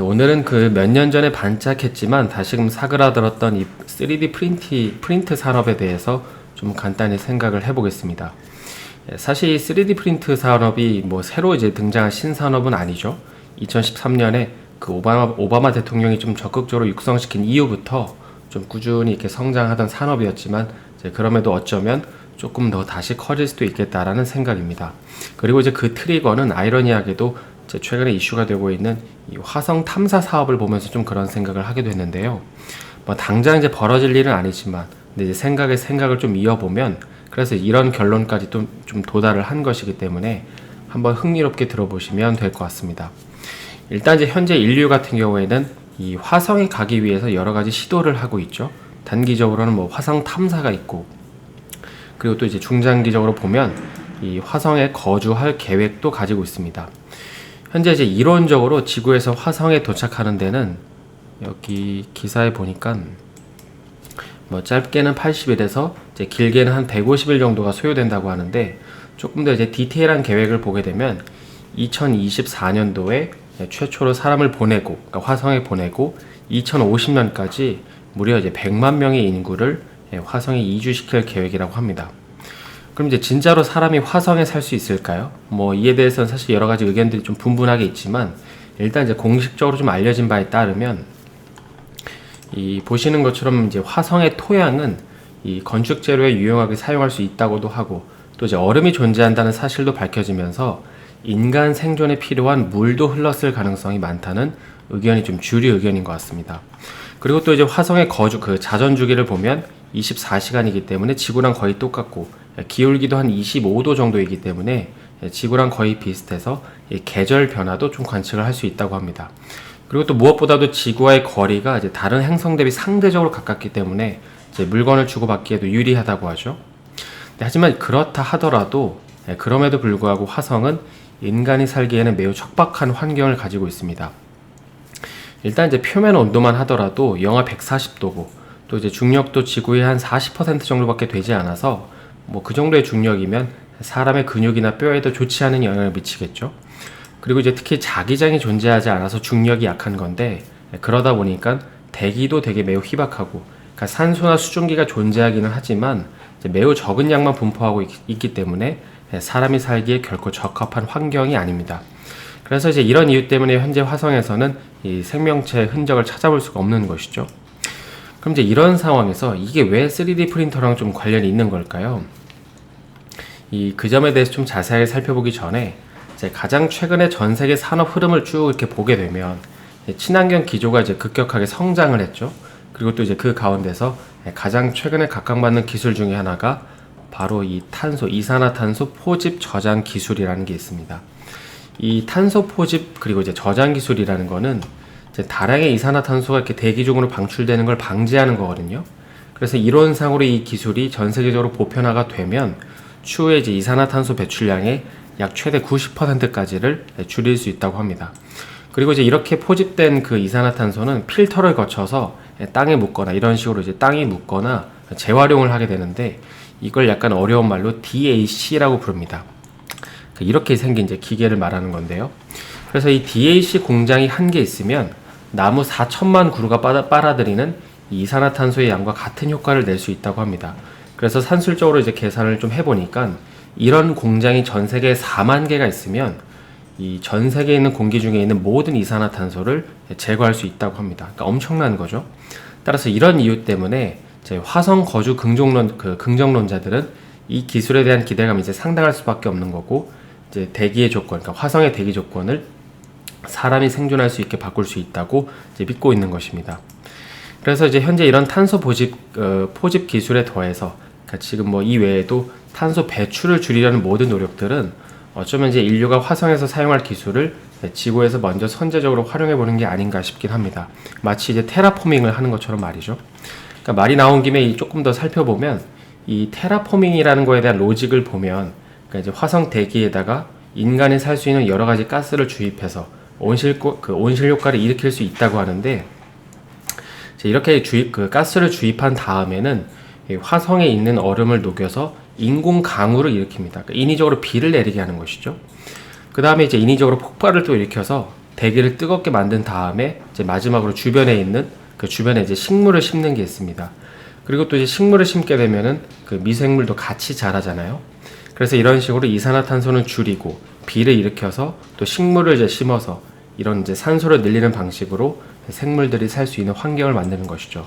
오늘은 그 몇 년 전에 반짝했지만 다시금 사그라들었던 이 3D 프린트 산업에 대해서 좀 간단히 생각을 해보겠습니다. 사실 이 3D 프린트 산업이 뭐 새로 이제 등장한 신산업은 아니죠. 2013년에 그 오바마 대통령이 좀 적극적으로 육성시킨 이후부터 좀 꾸준히 이렇게 성장하던 산업이었지만 그럼에도 어쩌면 조금 더 다시 커질 수도 있겠다라는 생각입니다. 그리고 이제 그 트리거는 아이러니하게도 최근에 이슈가 되고 있는 이 화성 탐사 사업을 보면서 좀 그런 생각을 하게 됐는데요. 뭐 당장 이제 벌어질 일은 아니지만, 근데 이제 생각을 좀 이어보면, 그래서 이런 결론까지 좀 도달을 한 것이기 때문에 한번 흥미롭게 들어보시면 될 것 같습니다. 일단 이제 현재 인류 같은 경우에는 이 화성에 가기 위해서 여러 가지 시도를 하고 있죠. 단기적으로는 뭐 화성 탐사가 있고, 그리고 또 이제 중장기적으로 보면 이 화성에 거주할 계획도 가지고 있습니다. 현재 이제 이론적으로 지구에서 화성에 도착하는 데는 여기 기사에 보니까 뭐 짧게는 80일에서 이제 길게는 한 150일 정도가 소요된다고 하는데, 조금 더 이제 디테일한 계획을 보게 되면 2024년도에 최초로 사람을 보내고, 그러니까 화성에 보내고 2050년까지 무려 이제 100만 명의 인구를 화성에 이주시킬 계획이라고 합니다. 그럼 이제 진짜로 사람이 화성에 살 수 있을까요? 뭐 이에 대해서는 사실 여러 가지 의견들이 좀 분분하게 있지만, 일단 이제 공식적으로 좀 알려진 바에 따르면 이 보시는 것처럼 이제 화성의 토양은 이 건축 재료에 유용하게 사용할 수 있다고도 하고, 또 이제 얼음이 존재한다는 사실도 밝혀지면서 인간 생존에 필요한 물도 흘렀을 가능성이 많다는 의견이 좀 주류 의견인 것 같습니다. 그리고 또 이제 화성의 거주 그 자전 주기를 보면 24시간이기 때문에 지구랑 거의 똑같고, 기울기도 한 25도 정도이기 때문에 지구랑 거의 비슷해서 계절 변화도 좀 관측을 할 수 있다고 합니다. 그리고 또 무엇보다도 지구와의 거리가 이제 다른 행성 대비 상대적으로 가깝기 때문에 이제 물건을 주고받기에도 유리하다고 하죠. 하지만 그렇다 하더라도, 그럼에도 불구하고 화성은 인간이 살기에는 매우 척박한 환경을 가지고 있습니다. 일단 이제 표면 온도만 하더라도 영하 140도고, 또 이제 중력도 지구의 한 40% 정도밖에 되지 않아서 뭐 그 정도의 중력이면 사람의 근육이나 뼈에도 좋지 않은 영향을 미치겠죠. 그리고 이제 특히 자기장이 존재하지 않아서 중력이 약한 건데, 그러다 보니까 대기도 되게 매우 희박하고, 그러니까 산소나 수증기가 존재하기는 하지만 매우 적은 양만 분포하고 있기 때문에 사람이 살기에 결코 적합한 환경이 아닙니다. 그래서 이제 이런 이유 때문에 현재 화성에서는 이 생명체의 흔적을 찾아볼 수가 없는 것이죠. 그럼 이제 이런 상황에서 이게 왜 3D 프린터랑 좀 관련이 있는 걸까요? 그 점에 대해서 좀 자세하게 살펴보기 전에 이제 가장 최근에 전 세계 산업 흐름을 쭉 이렇게 보게 되면 친환경 기조가 이제 급격하게 성장을 했죠. 그리고 또 이제 그 가운데서 가장 최근에 각광받는 기술 중에 하나가 바로 이 이산화탄소 포집 저장 기술이라는 게 있습니다. 이 탄소 포집 그리고 이제 저장 기술이라는 거는 이제 다량의 이산화탄소가 이렇게 대기 중으로 방출되는 걸 방지하는 거거든요. 그래서 이론상으로 이 기술이 전 세계적으로 보편화가 되면 추후에 이제 이산화탄소 배출량의 약 최대 90%까지를 줄일 수 있다고 합니다. 그리고 이제 이렇게 포집된 그 이산화탄소는 필터를 거쳐서 땅에 묻거나 이런 식으로 이제 땅에 묻거나 재활용을 하게 되는데, 이걸 약간 어려운 말로 DAC라고 부릅니다. 이렇게 생긴 이제 기계를 말하는 건데요. 그래서 이 DAC 공장이 한 개 있으면 나무 4천만 그루가 빨아들이는 이 이산화탄소의 양과 같은 효과를 낼 수 있다고 합니다. 그래서 산술적으로 이제 계산을 좀 해보니까 이런 공장이 전 세계에 4만 개가 있으면 이 전 세계에 있는 공기 중에 있는 모든 이산화탄소를 제거할 수 있다고 합니다. 그러니까 엄청난 거죠. 따라서 이런 이유 때문에 이제 화성 거주 긍정론자들은 이 기술에 대한 기대감이 이제 상당할 수밖에 없는 거고, 이제 대기의 조건, 그러니까 화성의 대기 조건을 사람이 생존할 수 있게 바꿀 수 있다고 이제 믿고 있는 것입니다. 그래서 이제 현재 이런 탄소 포집 기술에 더해서, 그러니까 지금 뭐 이 외에도 탄소 배출을 줄이려는 모든 노력들은 어쩌면 이제 인류가 화성에서 사용할 기술을 지구에서 먼저 선제적으로 활용해 보는 게 아닌가 싶긴 합니다. 마치 이제 테라포밍을 하는 것처럼 말이죠. 그러니까 말이 나온 김에 조금 더 살펴보면 이 테라포밍이라는 거에 대한 로직을 보면, 그러니까 이제 화성 대기에다가 인간이 살 수 있는 여러 가지 가스를 주입해서 온실 효과를 일으킬 수 있다고 하는데, 이렇게 가스를 주입한 다음에는 화성에 있는 얼음을 녹여서 인공 강우를 일으킵니다. 그러니까 인위적으로 비를 내리게 하는 것이죠. 그 다음에 이제 인위적으로 폭발을 또 일으켜서 대기를 뜨겁게 만든 다음에 이제 마지막으로 주변에 있는 그 주변에 이제 식물을 심는 게 있습니다. 그리고 또 이제 식물을 심게 되면은 그 미생물도 같이 자라잖아요. 그래서 이런 식으로 이산화탄소는 줄이고 비를 일으켜서 또 식물을 이제 심어서 이런 이제 산소를 늘리는 방식으로 생물들이 살 수 있는 환경을 만드는 것이죠.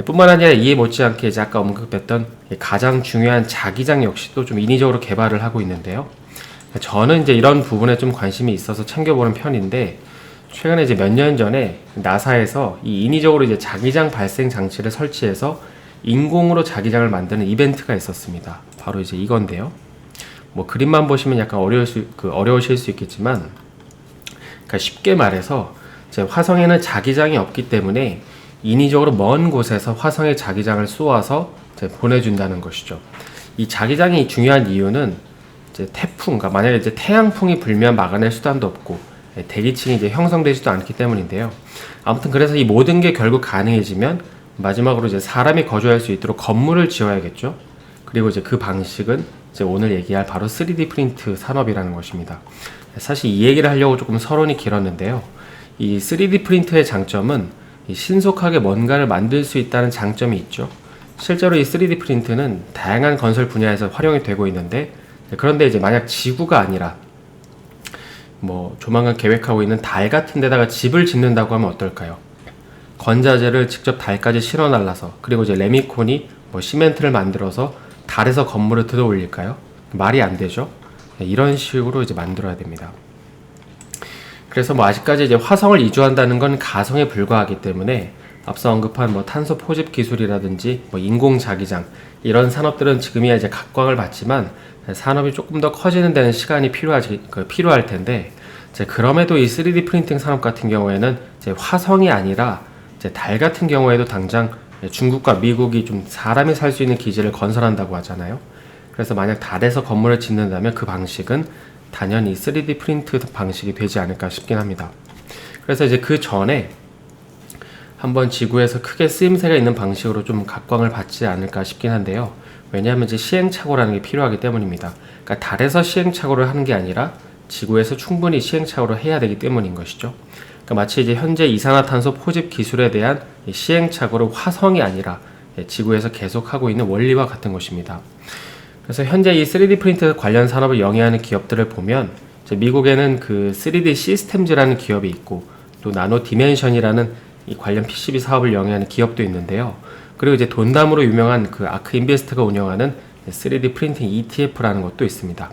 뿐만 아니라 이에 못지않게 이제 아까 언급했던 가장 중요한 자기장 역시도 좀 인위적으로 개발을 하고 있는데요. 저는 이제 이런 부분에 좀 관심이 있어서 챙겨보는 편인데, 최근에 이제 몇 년 전에 나사에서 이 인위적으로 이제 자기장 발생 장치를 설치해서 인공으로 자기장을 만드는 이벤트가 있었습니다. 바로 이제 이건데요. 뭐 그림만 보시면 약간 어려우실 수 있겠지만, 그러니까 쉽게 말해서 이제 화성에는 자기장이 없기 때문에 인위적으로 먼 곳에서 화성의 자기장을 쏘아서 이제 보내준다는 것이죠. 이 자기장이 중요한 이유는 이제 태풍, 그러니까 만약에 이제 태양풍이 불면 막아낼 수단도 없고 대기층이 이제 형성되지도 않기 때문인데요. 아무튼 그래서 이 모든 게 결국 가능해지면 마지막으로 이제 사람이 거주할 수 있도록 건물을 지어야겠죠. 그리고 이제 그 방식은 이제 오늘 얘기할 바로 3D 프린트 산업이라는 것입니다. 사실 이 얘기를 하려고 조금 서론이 길었는데요. 이 3D 프린트의 장점은 신속하게 뭔가를 만들 수 있다는 장점이 있죠. 실제로 이 3D 프린트는 다양한 건설 분야에서 활용이 되고 있는데, 그런데 이제 만약 지구가 아니라 뭐 조만간 계획하고 있는 달 같은 데다가 집을 짓는다고 하면 어떨까요? 건자재를 직접 달까지 실어 날라서, 그리고 이제 레미콘이 뭐 시멘트를 만들어서 달에서 건물을 들어 올릴까요? 말이 안 되죠. 이런 식으로 이제 만들어야 됩니다. 그래서 뭐 아직까지 이제 화성을 이주한다는 건 가성에 불과하기 때문에 앞서 언급한 뭐 탄소 포집 기술이라든지 뭐 인공 자기장 이런 산업들은 지금이야 이제 각광을 받지만 산업이 조금 더 커지는 데는 시간이 필요할 텐데, 이제 그럼에도 이 3D 프린팅 산업 같은 경우에는 이제 화성이 아니라 이제 달 같은 경우에도 당장 중국과 미국이 좀 사람이 살 수 있는 기지를 건설한다고 하잖아요. 그래서 만약 달에서 건물을 짓는다면 그 방식은 단연히 3D 프린트 방식이 되지 않을까 싶긴 합니다. 그래서 이제 그 전에 한번 지구에서 크게 쓰임새가 있는 방식으로 좀 각광을 받지 않을까 싶긴 한데요. 왜냐하면 이제 시행착오라는 게 필요하기 때문입니다. 그러니까 달에서 시행착오를 하는 게 아니라 지구에서 충분히 시행착오를 해야 되기 때문인 것이죠. 그러니까 마치 이제 현재 이산화탄소 포집 기술에 대한 시행착오를 화성이 아니라 지구에서 계속하고 있는 원리와 같은 것입니다. 그래서 현재 이 3D 프린트 관련 산업을 영위하는 기업들을 보면 이제 미국에는 그 3D 시스템즈라는 기업이 있고, 또 나노 디멘션이라는 이 관련 PCB 사업을 영위하는 기업도 있는데요. 그리고 이제 돈담으로 유명한 그 아크 인베스트가 운영하는 3D 프린팅 ETF라는 것도 있습니다.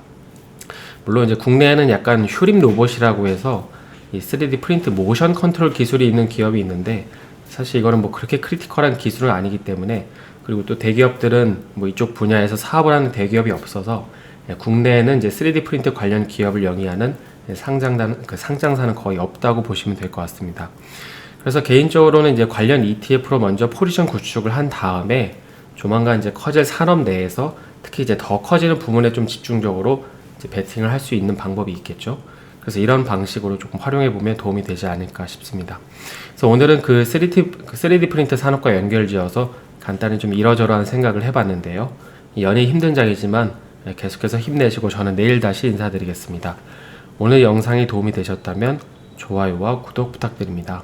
물론 이제 국내에는 약간 휴림 로봇이라고 해서 이 3D 프린트 모션 컨트롤 기술이 있는 기업이 있는데, 사실 이거는 뭐 그렇게 크리티컬한 기술은 아니기 때문에, 그리고 또 대기업들은 뭐 이쪽 분야에서 사업을 하는 대기업이 없어서 국내에는 이제 3D 프린트 관련 기업을 영위하는 상장사는 거의 없다고 보시면 될 것 같습니다. 그래서 개인적으로는 이제 관련 ETF로 먼저 포지션 구축을 한 다음에 조만간 이제 커질 산업 내에서 특히 이제 더 커지는 부분에 좀 집중적으로 이제 베팅을 할 수 있는 방법이 있겠죠. 그래서 이런 방식으로 조금 활용해 보면 도움이 되지 않을까 싶습니다. 그래서 오늘은 그 3D 프린트 산업과 연결지어서 간단히 좀 이러저러한 생각을 해봤는데요. 연이 힘든 장이지만 계속해서 힘내시고 저는 내일 다시 인사드리겠습니다. 오늘 영상이 도움이 되셨다면 좋아요와 구독 부탁드립니다.